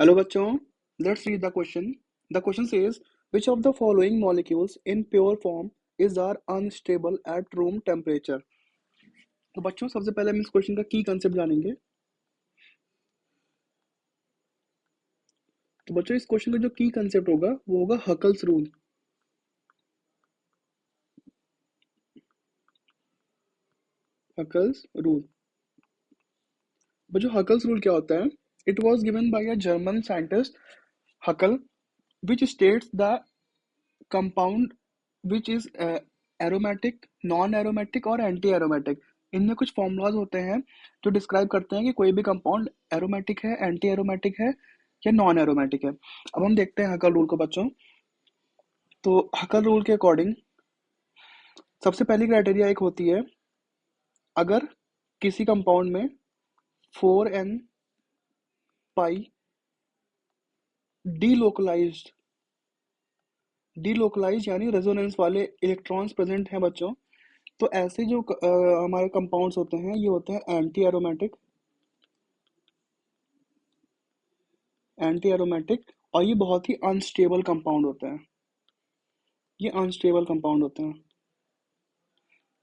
Hello बच्चों, let's read the question. The question says, which of the following molecules in pure form are unstable at room temperature? तो बच्चों सबसे पहले हम इस क्वेश्चन का की कंसेप्ट जानेंगे। तो बच्चों इस क्वेश्चन का जो की कंसेप्ट होगा वो होगा हकल्स रूल। Huckel's rule. बच्चों हकल्स रूल क्या होता है? It was given by a German scientist Huckel which states the compound which is aromatic, non aromatic और एंटी एरोमेटिक। इनमें कुछ फॉर्मूलाज होते हैं जो डिस्क्राइब करते हैं कि कोई भी कंपाउंड एरोमेटिक है, एंटी एरोमेटिक है या नॉन एरोमेटिक है। अब हम देखते हैं हकल रूल को बच्चों। तो हकल रूल के अकॉर्डिंग सबसे पहली क्राइटेरिया एक होती है, अगर किसी कंपाउंड में 4n पाई डीलोकलाइज्ड डीलोकलाइज यानी रेजोनेंस वाले इलेक्ट्रॉन्स प्रेजेंट हैं बच्चों, तो ऐसे जो हमारे कंपाउंड्स होते हैं ये होते हैं एंटी एरोमेटिक और ये बहुत ही अनस्टेबल कंपाउंड होते हैं। ये अनस्टेबल कंपाउंड होते हैं।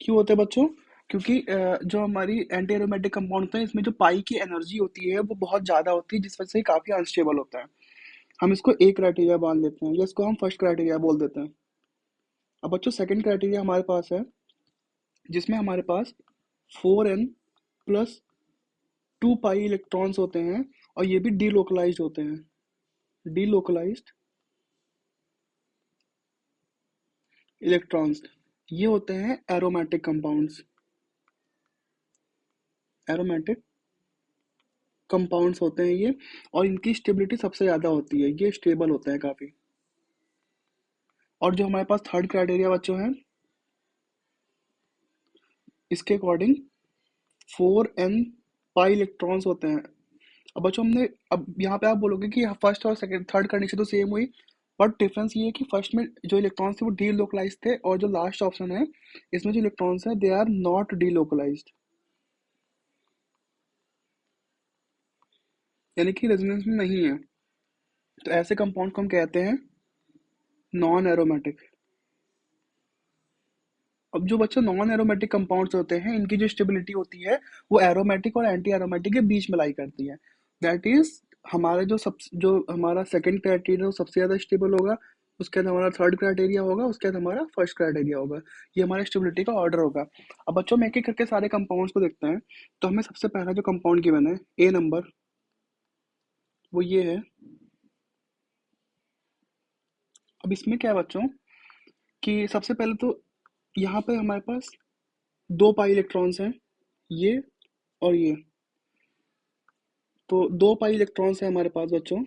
क्यों होते हैं बच्चों? क्योंकि जो हमारी एंटी एरोमेटिक कंपाउंड होते हैं इसमें जो पाई की एनर्जी होती है वो बहुत ज़्यादा होती है, जिस वजह से ये काफ़ी अनस्टेबल होता है। हम इसको एक क्राइटेरिया मान लेते हैं या इसको हम फर्स्ट क्राइटेरिया बोल देते हैं। अब बच्चों सेकंड क्राइटेरिया हमारे पास है, जिसमें हमारे पास 4n प्लस 2 पाई इलेक्ट्रॉन्स होते हैं और ये भी डीलोकलाइज होते हैं। डीलोकलाइज्ड इलेक्ट्रॉन्स ये होते हैं एरोमेटिक कंपाउंड्स। एरोमेटिक कंपाउंड्स होते हैं ये, और इनकी स्टेबिलिटी सबसे ज़्यादा होती है, ये स्टेबल होते हैं काफ़ी। और जो हमारे पास थर्ड क्राइटेरिया बच्चों है, इसके अकॉर्डिंग 4n पाई इलेक्ट्रॉन्स होते हैं। अब बच्चों हमने, अब यहाँ पे आप बोलोगे कि फर्स्ट और सेकंड थर्ड कंडीशन तो सेम हुई, बट डिफरेंस ये है कि फर्स्ट में जो इलेक्ट्रॉन्स थे वो डीलोकलाइज थे और जो लास्ट ऑप्शन है इसमें जो इलेक्ट्रॉन्स है दे आर नॉट डीलोकलाइज्ड, यानी कि रेजोनेंस में नहीं है। तो ऐसे कंपाउंड को हम कहते हैं नॉन एरोमेटिक। अब जो बच्चा नॉन एरोमेटिक कंपाउंड्स होते हैं इनकी जो स्टेबिलिटी होती है वो एरोमेटिक और एंटी एरोमेटिक के बीच में लाई करती है। दैट इज हमारा जो हमारा सेकंड क्राइटेरिया वो सबसे ज़्यादा स्टेबल होगा, उसके बाद हमारा थर्ड क्राइटेरिया होगा, उसके बाद हमारा फर्स्ट क्राइटेरिया होगा। ये हमारे स्टेबिलिटी का ऑर्डर होगा। अब बच्चों हम एक एक करके सारे कंपाउंड्स को देखते हैं। तो हमें सबसे पहला जो कंपाउंड गिवन है ए नंबर, वो ये है। अब इसमें क्या है बच्चों कि सबसे पहले तो यहाँ पे हमारे पास 2 पाई इलेक्ट्रॉन्स हैं, ये और ये। तो 2 पाई इलेक्ट्रॉन्स है हमारे पास बच्चों।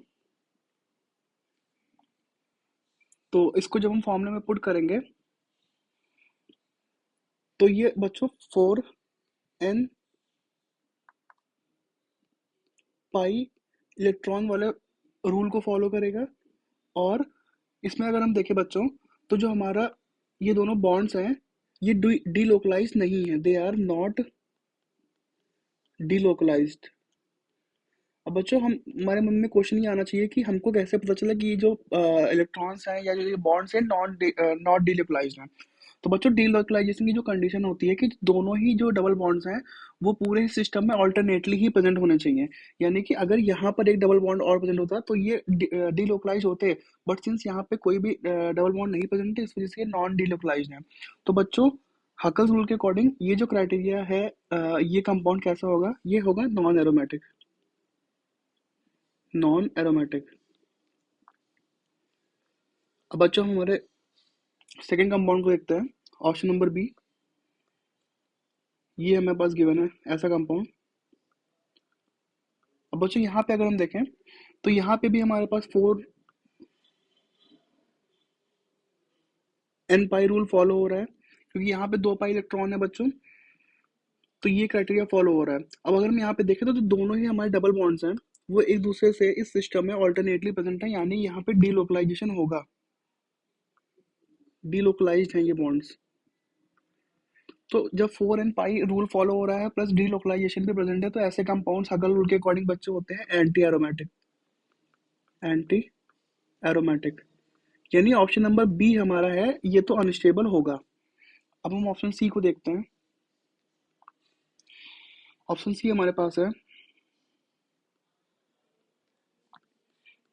तो इसको जब हम फॉर्मूले में पुट करेंगे तो ये बच्चों 4n पाई इलेक्ट्रॉन वाले रूल को फॉलो करेगा। और इसमें अगर हम देखें बच्चों तो जो हमारा ये दोनों बॉन्ड्स हैं ये डीलोकलाइज नहीं है, दे आर नॉट डीलोकलाइज्ड। अब बच्चों हम हमारे मन में क्वेश्चन ये आना चाहिए कि हमको कैसे पता चला कि ये जो इलेक्ट्रॉन्स हैं या जो ये बॉन्ड्स हैं नॉट डीलोकलाइज्ड हैं। तो बच्चों डीलोकलाइजेशन की जो कंडीशन होती है कि दोनों ही जो डबल बॉन्ड्स हैं वो पूरे सिस्टम में ऑल्टरनेटली ही प्रेजेंट होने चाहिए। यानी कि अगर यहाँ पर एक डबल बॉन्ड और प्रेजेंट होता तो ये डीलोकलाइज होते, बट सिंस यहाँ पे कोई भी डबल बॉन्ड नहीं प्रेजेंट है इस वजह से ये नॉन डीलोकलाइज्ड है। तो बच्चों हकल्स रूल के अकॉर्डिंग ये जो क्राइटेरिया है, ये कंपाउंड कैसा होगा? ये होगा नॉन एरोमेटिक। Non aromatic. अब बच्चों हम हमारे सेकंड कंपाउंड को देखते हैं, ऑप्शन नंबर बी। ये हमारे पास गिवन है ऐसा कंपाउंड। अब बच्चों यहाँ पे अगर हम देखें तो यहाँ पे भी हमारे पास 4n पाई रूल फॉलो हो रहा है, क्योंकि यहाँ पे 2 पाई इलेक्ट्रॉन है बच्चों। तो ये क्राइटेरिया फॉलो हो रहा है। अब अगर हम यहाँ पे देखें तो जो दोनों ही हमारे डबल बॉन्ड्स हैं वो एक दूसरे से इस सिस्टम में ऑल्टरनेटली प्रेजेंट है, यानी यहाँ पे डीलोकलाइजेशन होगा। डीलोकलाइज्ड है ये बॉन्ड्स। तो जब 4n पाई रूल फॉलो हो रहा है प्लस डीलोकलाइजेशन भी प्रेजेंट है तो ऐसे कंपाउंड्स हगल रूल के अकॉर्डिंग बच्चे होते हैं एंटी एरोमेटिक। एंटी एरोमेटिक, यानी ऑप्शन नंबर बी हमारा है, ये तो अनस्टेबल होगा। अब हम ऑप्शन सी को देखते हैं। ऑप्शन सी हमारे पास है,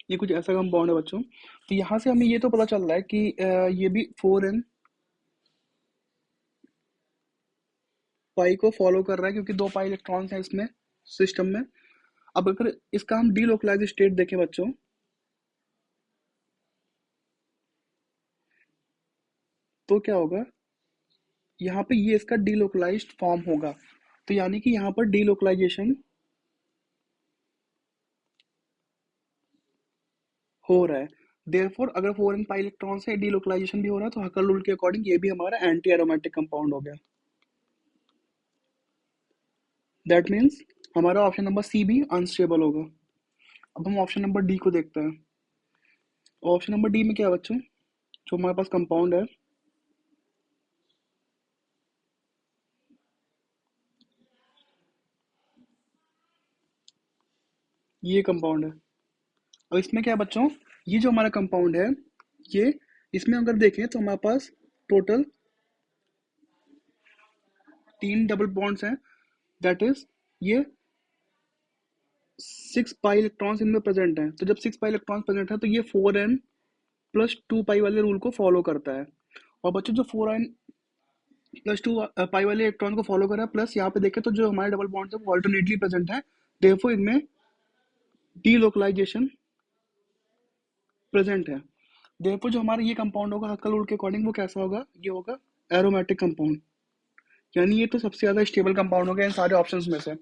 ये कुछ ऐसा कंपाउंड है बच्चों। तो यहाँ से हमें ये तो पता चल रहा है कि ये भी 4n पाई को फॉलो कर रहा है, क्योंकि 2 पाई इलेक्ट्रॉन्स हैं इसमें, सिस्टम में। अब अगर इसका हम डीलोकलाइज स्टेट देखें बच्चों, तो क्या होगा, यहाँ पे ये इसका डीलोकलाइज्ड फॉर्म होगा। तो यानी कि यहाँ पर डीलोकलाइजेशन हो रहा है। देयरफॉर अगर 4n पाई इलेक्ट्रॉन से डीलोकलाइजेशन भी हो रहा है, तो हकल रूल के अकॉर्डिंग ये भी हमारा एंटी एरोमेटिक कंपाउंड हो गया। दैट मीन्स हमारा ऑप्शन नंबर सी भी अनस्टेबल होगा। अब हम ऑप्शन नंबर डी को देखते हैं। ऑप्शन नंबर डी में क्या है बच्चों, जो हमारे पास कंपाउंड है, ये कंपाउंड है। अब इसमें क्या है बच्चों, ये जो हमारा कंपाउंड है, ये इसमें अगर देखें तो हमारे पास टोटल 3 डबल बॉन्ड्स हैं। दैट इज ये 6 पाई इलेक्ट्रॉन्स इनमें प्रेजेंट हैं। तो जब 6 पाई इलेक्ट्रॉन्स प्रेजेंट है, तो ये 4n प्लस 2 पाई वाले रूल को फॉलो करता है। और बच्चों जो 4n प्लस 2 पाई वाले इलेक्ट्रॉन को फॉलो कर रहा है, प्लस यहाँ पे देखें तो जो हमारे डबल बॉन्ड्स है वो ऑल्टरनेटली प्रेजेंट है। देयरफॉर इनमें डीलोकलाइजेशन प्रेजेंट है। देयरफॉर जो हमारा ये कंपाउंड होगा हक्कल रूल के अकॉर्डिंग, वो कैसा होगा, ये होगा एरोमेटिक कंपाउंड। यानी ये तो सबसे ज़्यादा स्टेबल कंपाउंड हो गया इन सारे ऑप्शंस में से।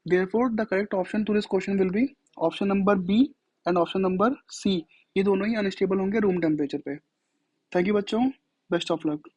Therefore the correct option to this question will be option number B and option number C. ये दोनों ही अनस्टेबल होंगे रूम टेम्परेचर पे। थैंक यू बच्चों, बेस्ट ऑफ लक।